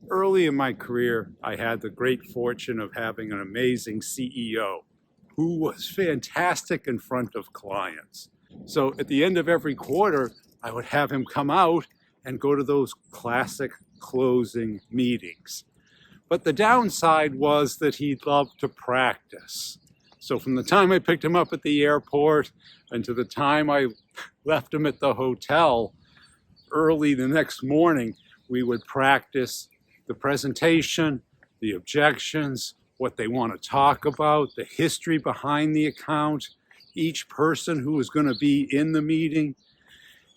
Early in my career, I had the great fortune of having an amazing CEO who was fantastic in front of clients. So at the end of every quarter, I would have him come out and go to those classic closing meetings. But the downside was that he loved to practice. So from the time I picked him up at the airport and to the time I left him at the hotel, early the next morning, we would practice the presentation, the objections, what they want to talk about, the history behind the account, each person who was going to be in the meeting.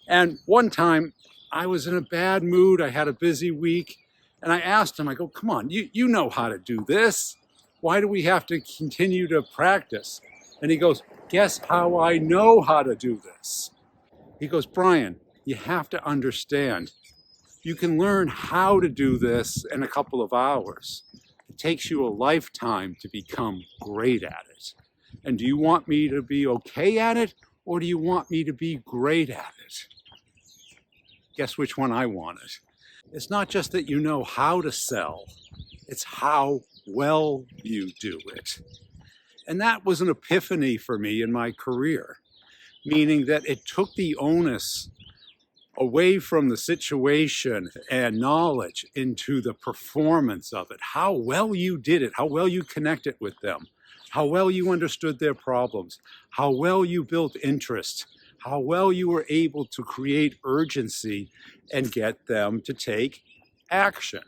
And one time I was in a bad mood. I had a busy week. And I asked him, I go, come on, you know how to do this. Why do we have to continue to practice? And he goes, guess how I know how to do this? He goes, Brian, you have to understand, you can learn how to do this in a couple of hours. It takes you a lifetime to become great at it. And do you want me to be okay at it, or do you want me to be great at it? Guess which one I wanted. It's not just that you know how to sell, it's how well you do it. And that was an epiphany for me in my career, meaning that it took the onus away from the situation and knowledge into the performance of it, how well you did it, how well you connected with them, how well you understood their problems, how well you built interest, how well you were able to create urgency and get them to take action.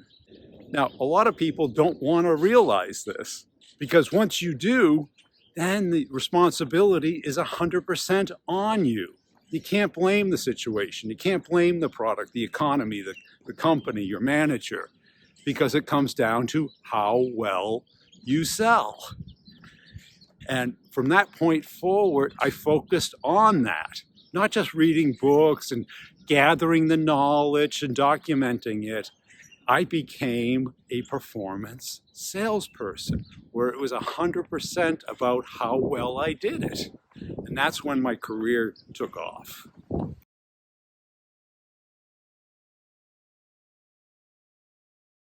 Now, a lot of people don't want to realize this because once you do, then the responsibility is 100% on you. You can't blame the situation. You can't blame the product, the economy, the company, your manager, because it comes down to how well you sell. And from that point forward, I focused on that, not just reading books and gathering the knowledge and documenting it. I became a performance salesperson where it was 100% about how well I did it. And that's when my career took off.